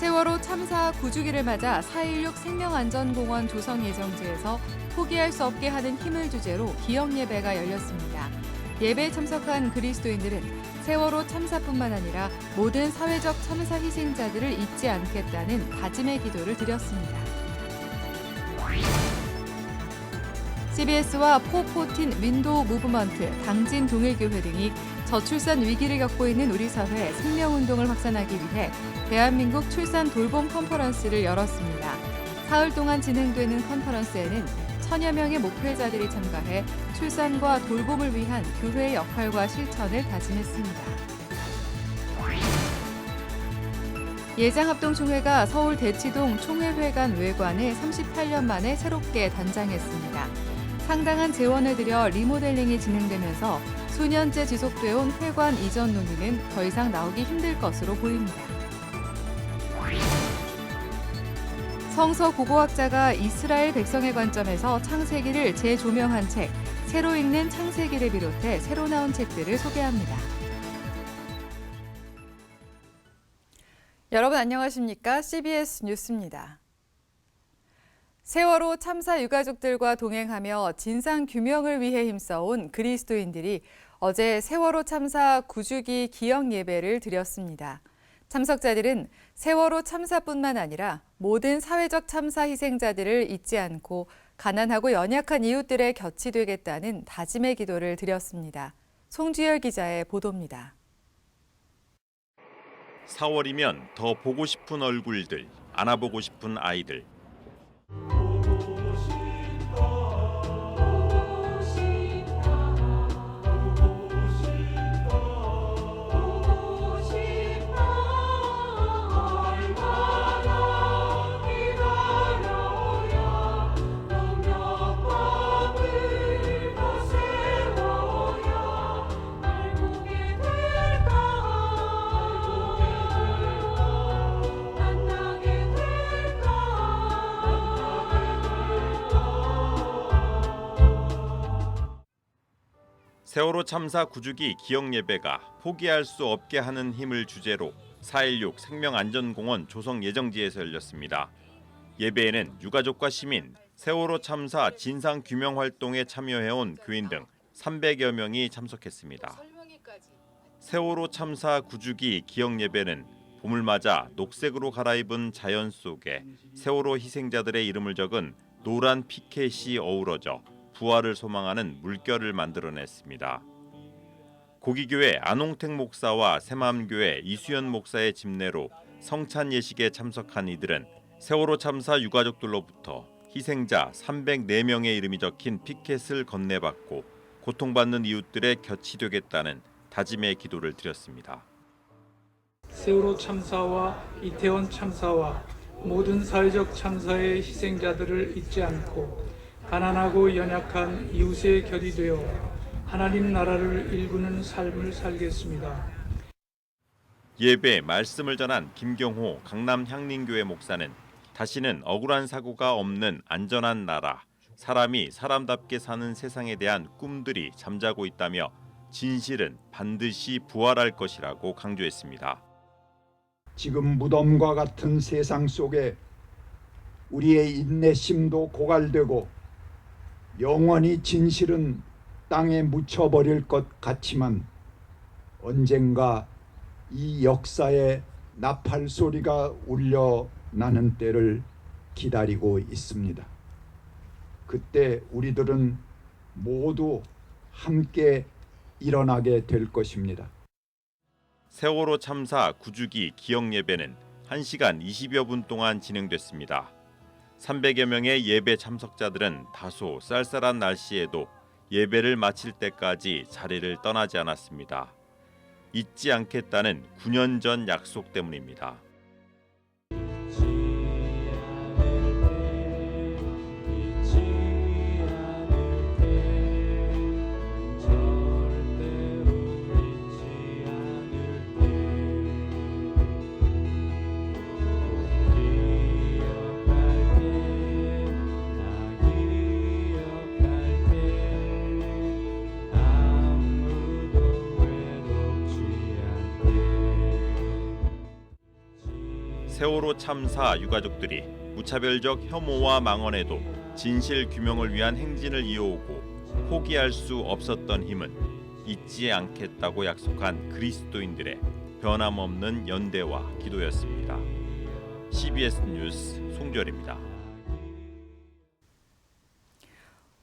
세월호 참사 9주기를 맞아 4.16 생명안전공원 조성 예정지에서 포기할 수 없게 하는 힘을 주제로 기억 예배가 열렸습니다. 예배에 참석한 그리스도인들은 세월호 참사뿐만 아니라 모든 사회적 참사 희생자들을 잊지 않겠다는 다짐의 기도를 드렸습니다. CBS와 포포틴 윈도우 무브먼트, 당진 동일교회 등이 저출산 위기를 겪고 있는 우리 사회 생명운동을 확산하기 위해 대한민국 출산 돌봄 컨퍼런스를 열었습니다. 사흘 동안 진행되는 컨퍼런스에는 1000여 명의 목회자들이 참가해 출산과 돌봄을 위한 교회의 역할과 실천을 다짐했습니다. 예장합동총회가 서울 대치동 총회회관 외관에 38년 만에 새롭게 단장했습니다. 상당한 재원을 들여 리모델링이 진행되면서 수년째 지속돼온 회관 이전 논의는 더 이상 나오기 힘들 것으로 보입니다. 성서 고고학자가 이스라엘 백성의 관점에서 창세기를 재조명한 책, 새로 읽는 창세기를 비롯해 새로 나온 책들을 소개합니다. 여러분 안녕하십니까? CBS 뉴스입니다. 세월호 참사 유가족들과 동행하며 진상규명을 위해 힘써온 그리스도인들이 어제 세월호 참사 9주기 기억 예배를 드렸습니다. 참석자들은 세월호 참사뿐만 아니라 모든 사회적 참사 희생자들을 잊지 않고 가난하고 연약한 이웃들의 곁이 되겠다는 다짐의 기도를 드렸습니다. 송주열 기자의 보도입니다. 4월이면 더 보고 싶은 얼굴들, 안아보고 싶은 아이들. 세월호 참사 9주기 기억 예배가 포기할 수 없게 하는 힘을 주제로 4.16 생명안전공원 조성 예정지에서 열렸습니다. 예배에는 유가족과 시민, 세월호 참사 진상규명 활동에 참여해온 교인 등 300여 명이 참석했습니다. 세월호 참사 9주기 기억 예배는 봄을 맞아 녹색으로 갈아입은 자연 속에 세월호 희생자들의 이름을 적은 노란 피켓이 어우러져 부활을 소망하는 물결을 만들어냈습니다. 고기교회 안홍택 목사와 새마음교회 이수연 목사의 집례로 성찬 예식에 참석한 이들은 세월호 참사 유가족들로부터 희생자 304명의 이름이 적힌 피켓을 건네받고 고통받는 이웃들의 곁이 되겠다는 다짐의 기도를 드렸습니다. 세월호 참사와 이태원 참사와 모든 사회적 참사의 희생자들을 잊지 않고 가난하고 연약한 이웃의 결이 되어 하나님 나라를 일구는 삶을 살겠습니다. 예배 말씀을 전한 김경호 강남 향림교회 목사는 다시는 억울한 사고가 없는 안전한 나라, 사람이 사람답게 사는 세상에 대한 꿈들이 잠자고 있다며 진실은 반드시 부활할 것이라고 강조했습니다. 지금 무덤과 같은 세상 속에 우리의 인내심도 고갈되고 영원히 진실은 땅에 묻혀버릴 것 같지만 언젠가 이 역사의 나팔 소리가 울려 나는 때를 기다리고 있습니다. 그때 우리들은 모두 함께 일어나게 될 것입니다. 세월호 참사 9주기 기억 예배는 1시간 20여 분 동안 진행됐습니다. 300여 명의 예배 참석자들은 다소 쌀쌀한 날씨에도 예배를 마칠 때까지 자리를 떠나지 않았습니다. 잊지 않겠다는 9년 전 약속 때문입니다. 세월호 참사 유가족들이 무차별적 혐오와 망언에도 진실 규명을 위한 행진을 이어오고 포기할 수 없었던 힘은 잊지 않겠다고 약속한 그리스도인들의 변함없는 연대와 기도였습니다. CBS 뉴스 송주열입니다.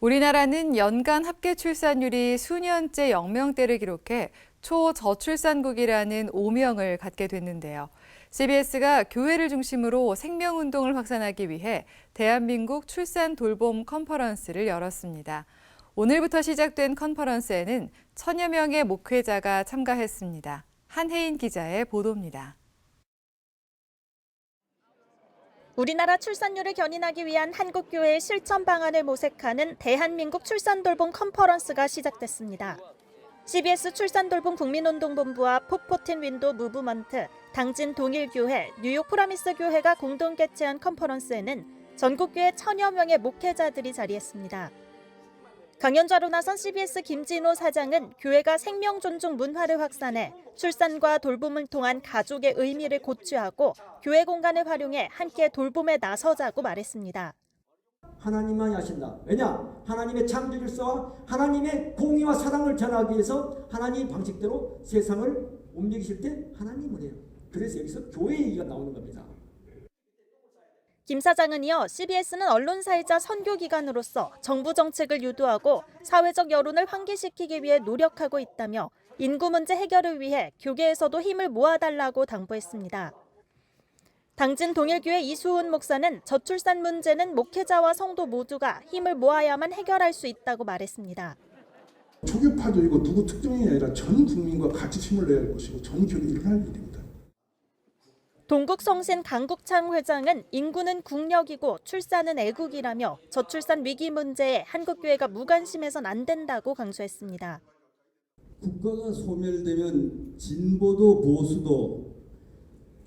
우리나라는 연간 합계 출산율이 수년째 0명대를 기록해 초저출산국이라는 오명을 갖게 됐는데요. CBS가 교회를 중심으로 생명운동을 확산하기 위해 대한민국 출산 돌봄 컨퍼런스를 열었습니다. 오늘부터 시작된 컨퍼런스에는 1000여 명의 목회자가 참가했습니다. 한혜인 기자의 보도입니다. 우리나라 출산율을 견인하기 위한 한국교회의 실천 방안을 모색하는 대한민국 출산돌봄 컨퍼런스가 시작됐습니다. CBS 출산돌봄 국민운동본부와 포포틴 윈도 무브먼트, 당진 동일교회, 뉴욕 프라미스 교회가 공동 개최한 컨퍼런스에는 전국교회 1000여 명의 목회자들이 자리했습니다. 강연자로 나선 CBS 김진호 사장은 교회가 생명 존중 문화를 확산해 출산과 돌봄을 통한 가족의 의미를 고취하고 교회 공간을 활용해 함께 돌봄에 나서자고 말했습니다. 하나님만이 하신다. 왜냐? 하나님의 창조 질서와 하나님의 공의와 사랑을 전하기 위해서 하나님의 방식대로 세상을 움직이실 때 하나님을 해요. 그래서 여기서 교회 얘기가 나오는 겁니다. 김 사장은 이어 CBS는 언론사이자 선교기관으로서 정부 정책을 유도하고 사회적 여론을 환기시키기 위해 노력하고 있다며 인구 문제 해결을 위해 교계에서도 힘을 모아달라고 당부했습니다. 당진 동일교회 이수훈 목사는 저출산 문제는 목회자와 성도 모두가 힘을 모아야만 해결할 수 있다고 말했습니다. 초교파적이고 누구 특정이 아니라 전 국민과 같이 힘을 내야 할 것이고 전 교회에 일어날 일입니다. 동국성신 강국창 회장은 인구는 국력이고 출산은 애국이라며 저출산 위기 문제에 한국교회가 무관심해선 안 된다고 강조했습니다. 국가가 소멸되면 진보도 보수도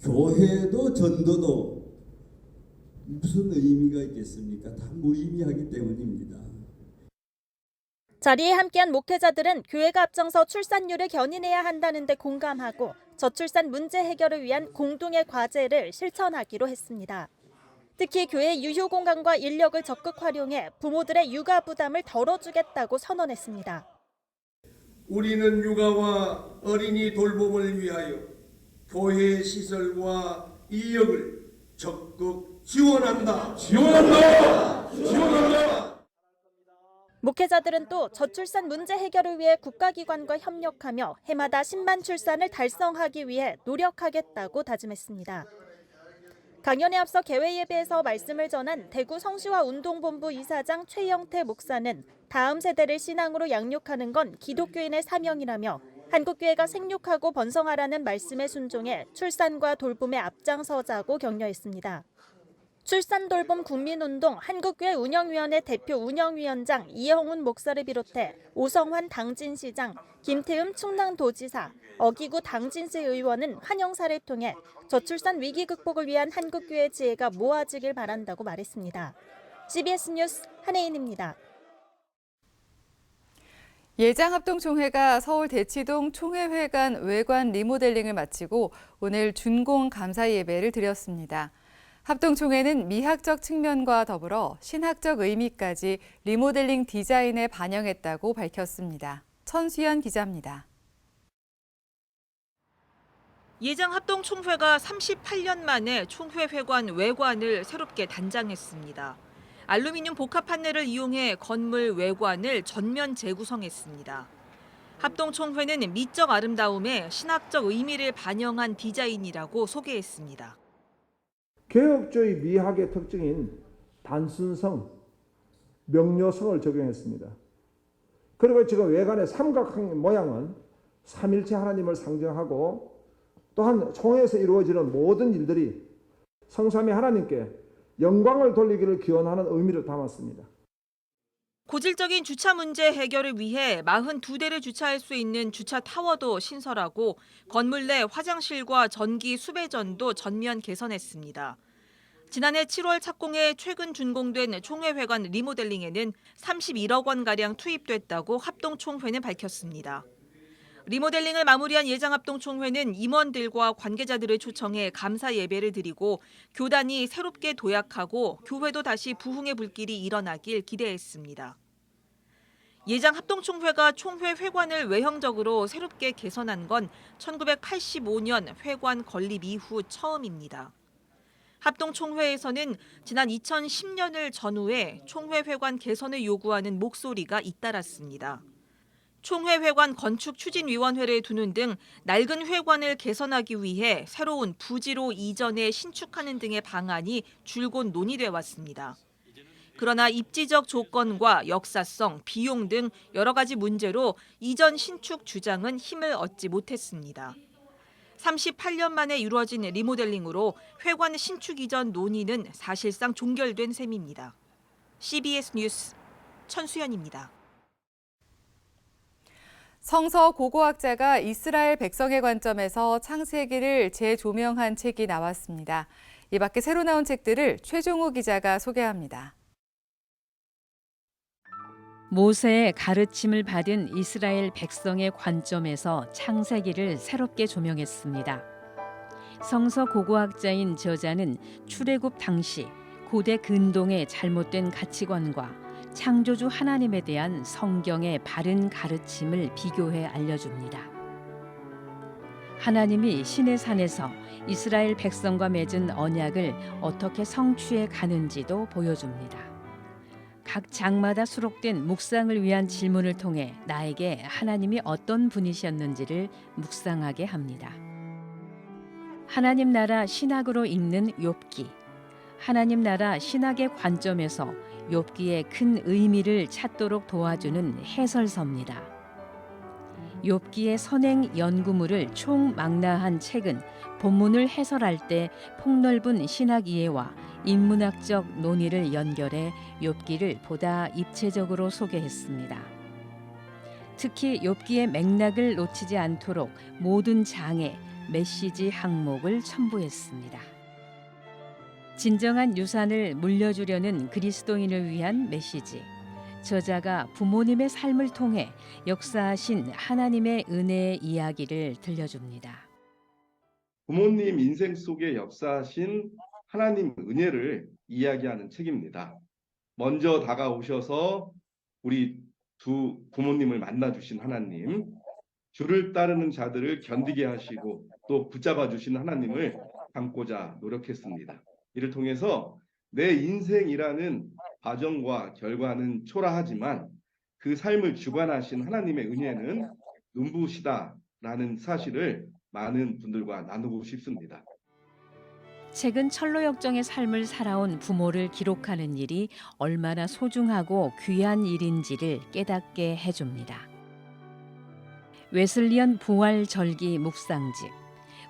교회도 전도도 무슨 의미가 있겠습니까? 다 무의미하기 때문입니다. 자리에 함께한 목회자들은 교회가 앞장서 출산율을 견인해야 한다는 데 공감하고 저출산 문제 해결을 위한 공동의 과제를 실천하기로 했습니다. 특히 교회 유휴 공간과 인력을 적극 활용해 부모들의 육아 부담을 덜어주겠다고 선언했습니다. 우리는 육아와 어린이 돌봄을 위하여 교회 시설과 인력을 적극 지원한다. 목회자들은 또 저출산 문제 해결을 위해 국가기관과 협력하며 해마다 10만 출산을 달성하기 위해 노력하겠다고 다짐했습니다. 강연에 앞서 개회 예배에서 말씀을 전한 대구 성시화 운동본부 이사장 최영태 목사는 다음 세대를 신앙으로 양육하는 건 기독교인의 사명이라며 한국교회가 생육하고 번성하라는 말씀에 순종해 출산과 돌봄에 앞장서자고 격려했습니다. 출산돌봄 국민운동 한국교회 운영위원회 대표 운영위원장 이영훈 목사를 비롯해 오성환 당진시장, 김태흠 충남도지사, 어기구 당진시 의원은 환영사를 통해 저출산 위기 극복을 위한 한국교회 지혜가 모아지길 바란다고 말했습니다. CBS 뉴스 한혜인입니다. 예장합동총회가 서울 대치동 총회회관 외관 리모델링을 마치고 오늘 준공 감사 예배를 드렸습니다. 합동총회는 미학적 측면과 더불어 신학적 의미까지 리모델링 디자인에 반영했다고 밝혔습니다. 천수연 기자입니다. 예장합동총회가 38년 만에 총회회관 외관을 새롭게 단장했습니다. 알루미늄 복합 판넬을 이용해 건물 외관을 전면 재구성했습니다. 합동총회는 미적 아름다움에 신학적 의미를 반영한 디자인이라고 소개했습니다. 개혁주의 미학의 특징인 단순성, 명료성을 적용했습니다. 그리고 지금 외관의 삼각형 모양은 삼일체 하나님을 상징하고 또한 총회에서 이루어지는 모든 일들이 성삼위 하나님께 영광을 돌리기를 기원하는 의미를 담았습니다. 고질적인 주차 문제 해결을 위해 42대를 주차할 수 있는 주차 타워도 신설하고 건물 내 화장실과 전기 수배전도 전면 개선했습니다. 지난해 7월 착공해 최근 준공된 총회회관 리모델링에는 31억 원가량 투입됐다고 합동총회는 밝혔습니다. 리모델링을 마무리한 예장합동총회는 임원들과 관계자들을 초청해 감사 예배를 드리고 교단이 새롭게 도약하고 교회도 다시 부흥의 불길이 일어나길 기대했습니다. 예장합동총회가 총회 회관을 외형적으로 새롭게 개선한 건 1985년 회관 건립 이후 처음입니다. 합동총회에서는 지난 2010년을 전후해 총회 회관 개선을 요구하는 목소리가 잇따랐습니다. 총회 회관 건축추진위원회를 두는 등 낡은 회관을 개선하기 위해 새로운 부지로 이전해 신축하는 등의 방안이 줄곧 논의돼 왔습니다. 그러나 입지적 조건과 역사성, 비용 등 여러 가지 문제로 이전 신축 주장은 힘을 얻지 못했습니다. 38년 만에 이루어진 리모델링으로 회관 신축 이전 논의는 사실상 종결된 셈입니다. CBS 뉴스 천수연입니다. 성서 고고학자가 이스라엘 백성의 관점에서 창세기를 재조명한 책이 나왔습니다. 이 밖에 새로 나온 책들을 최종호 기자가 소개합니다. 모세의 가르침을 받은 이스라엘 백성의 관점에서 창세기를 새롭게 조명했습니다. 성서 고고학자인 저자는 출애굽 당시 고대 근동의 잘못된 가치관과 창조주 하나님에 대한 성경의 바른 가르침을 비교해 알려줍니다. 하나님이 시내산에서 이스라엘 백성과 맺은 언약을 어떻게 성취해 가는지도 보여줍니다. 각 장마다 수록된 묵상을 위한 질문을 통해 나에게 하나님이 어떤 분이셨는지를 묵상하게 합니다. 하나님 나라 신학으로 읽는 욥기. 하나님 나라 신학의 관점에서 욥기의 큰 의미를 찾도록 도와주는 해설서입니다. 욥기의 선행 연구물을 총망라한 책은 본문을 해설할 때 폭넓은 신학 이해와 인문학적 논의를 연결해 욥기를 보다 입체적으로 소개했습니다. 특히 욥기의 맥락을 놓치지 않도록 모든 장에 메시지 항목을 첨부했습니다. 진정한 유산을 물려주려는 그리스도인을 위한 메시지. 저자가 부모님의 삶을 통해 역사하신 하나님의 은혜의 이야기를 들려줍니다. 부모님 인생 속에 역사하신 하나님 은혜를 이야기하는 책입니다. 먼저 다가오셔서 우리 두 부모님을 만나주신 하나님, 주를 따르는 자들을 견디게 하시고 또 붙잡아 주신 하나님을 닮고자 노력했습니다. 이를 통해서 내 인생이라는 과정과 결과는 초라하지만 그 삶을 주관하신 하나님의 은혜는 눈부시다라는 사실을 많은 분들과 나누고 싶습니다. 책은 철로역정의 삶을 살아온 부모를 기록하는 일이 얼마나 소중하고 귀한 일인지를 깨닫게 해줍니다. 웨슬리언 부활절기 묵상집.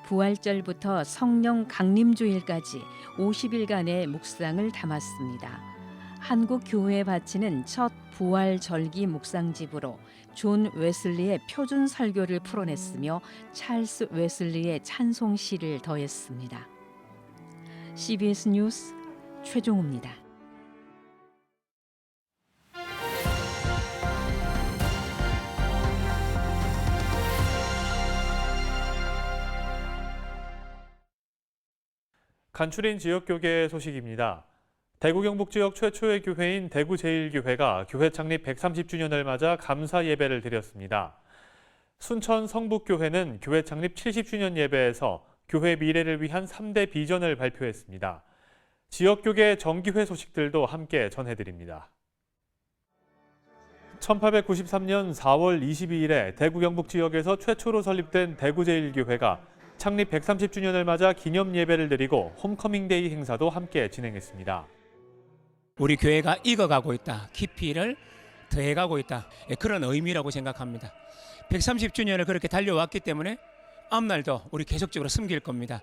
부활절부터 성령 강림주일까지 50일간의 묵상을 담았습니다. 한국 교회에 바치는 첫 부활절기 묵상집으로 존 웨슬리의 표준 설교를 풀어냈으며 찰스 웨슬리의 찬송시를 더했습니다. CBS 뉴스 최종호입니다. 간추린 지역교계 소식입니다. 대구 경북 지역 최초의 교회인 대구제일교회가 교회 창립 130주년을 맞아 감사 예배를 드렸습니다. 순천 성북교회는 교회 창립 70주년 예배에서 교회 미래를 위한 3대 비전을 발표했습니다. 지역교계 정기회 소식들도 함께 전해드립니다. 1893년 4월 22일에 대구 경북 지역에서 최초로 설립된 대구제일교회가 창립 130주년을 맞아 기념 예배를 드리고 홈커밍데이 행사도 함께 진행했습니다. 우리 교회가 익어가고 있다. 깊이를 더해가고 있다. 그런 의미라고 생각합니다. 130주년을 그렇게 달려왔기 때문에 앞날도 우리 계속적으로 섬길 겁니다.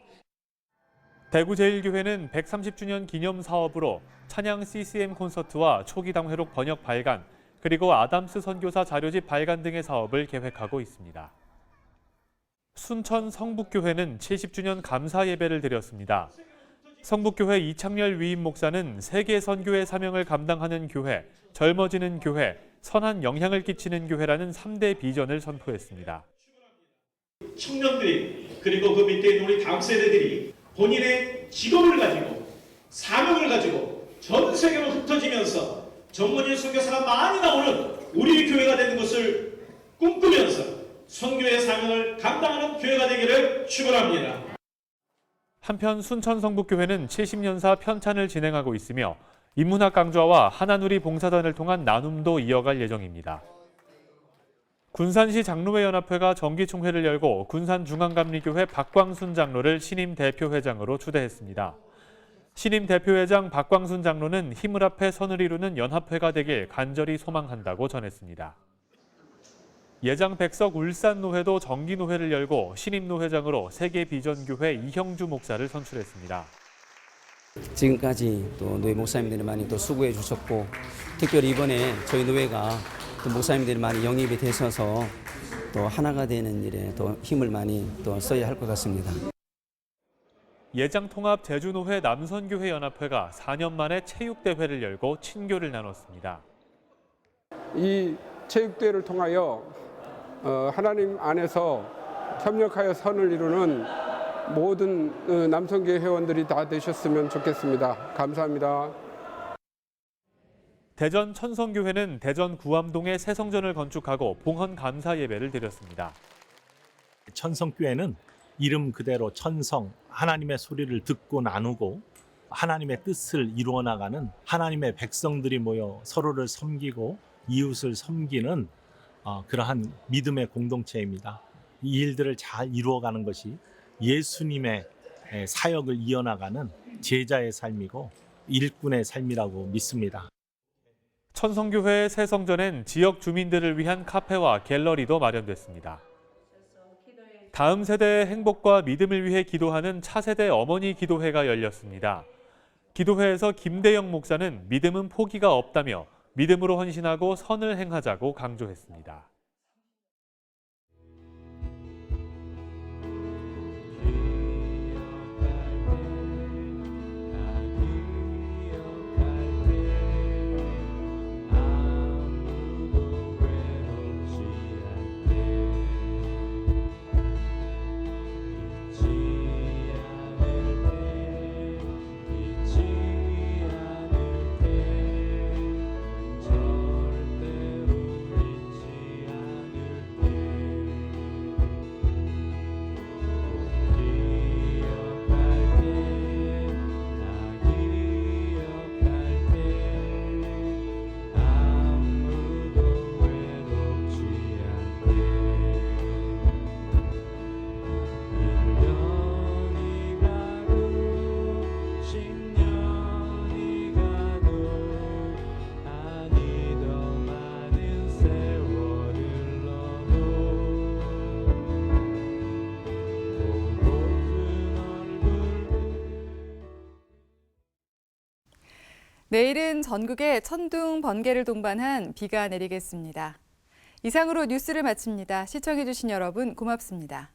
대구제일교회는 130주년 기념 사업으로 찬양 CCM 콘서트와 초기 당회록 번역 발간, 그리고 아담스 선교사 자료집 발간 등의 사업을 계획하고 있습니다. 순천 성북교회는 70주년 감사 예배를 드렸습니다. 성북교회 이창렬 위임 목사는 세계 선교의 사명을 감당하는 교회, 젊어지는 교회, 선한 영향을 끼치는 교회라는 3대 비전을 선포했습니다. 청년들이 그리고 그 밑에 있는 우리 다음 세대들이 본인의 직업을 가지고 사명을 가지고 전 세계로 흩어지면서 전문인 선교사가 많이 나오는 우리 교회가 되는 것을 꿈꾸면서 선교의 사명을 감당하는 교회가 되기를 축원합니다. 한편 순천성북교회는 70년사 편찬을 진행하고 있으며 인문학 강좌와 하나누리 봉사단을 통한 나눔도 이어갈 예정입니다. 군산시 장로회 연합회가 정기총회를 열고 군산중앙감리교회 박광순 장로를 신임 대표회장으로 추대했습니다. 신임 대표회장 박광순 장로는 힘을 합해 선을 이루는 연합회가 되길 간절히 소망한다고 전했습니다. 예장 백석 울산노회도 정기노회를 열고 신임 노회장으로 세계비전교회 이형주 목사를 선출했습니다. 지금까지 또 노회 목사님들이 많이 또 수고해 주셨고 특별히 이번에 저희 노회가 또 목사님들이 많이 영입이 되셔서 또 하나가 되는 일에 또 힘을 많이 또 써야 할 것 같습니다. 예장통합 제주노회 남선교회 연합회가 4년 만에 체육대회를 열고 친교를 나눴습니다. 이 체육대회를 통하여 하나님 안에서 협력하여 선을 이루는 모든 남성교회 회원들이 다 되셨으면 좋겠습니다. 감사합니다. 대전 천성교회는 대전 구암동에 새 성전을 건축하고 봉헌 감사 예배를 드렸습니다. 천성교회는 이름 그대로 천성, 하나님의 소리를 듣고 나누고 하나님의 뜻을 이루어 나가는 하나님의 백성들이 모여 서로를 섬기고 이웃을 섬기는 그러한 믿음의 공동체입니다. 이 일들을 잘 이루어가는 것이 예수님의 사역을 이어나가는 제자의 삶이고 일꾼의 삶이라고 믿습니다. 천성교회의 새 성전엔 지역 주민들을 위한 카페와 갤러리도 마련됐습니다. 다음 세대의 행복과 믿음을 위해 기도하는 차세대 어머니 기도회가 열렸습니다. 기도회에서 김대영 목사는 믿음은 포기가 없다며 믿음으로 헌신하고 선을 행하자고 강조했습니다. 내일은 전국에 천둥, 번개를 동반한 비가 내리겠습니다. 이상으로 뉴스를 마칩니다. 시청해주신 여러분 고맙습니다.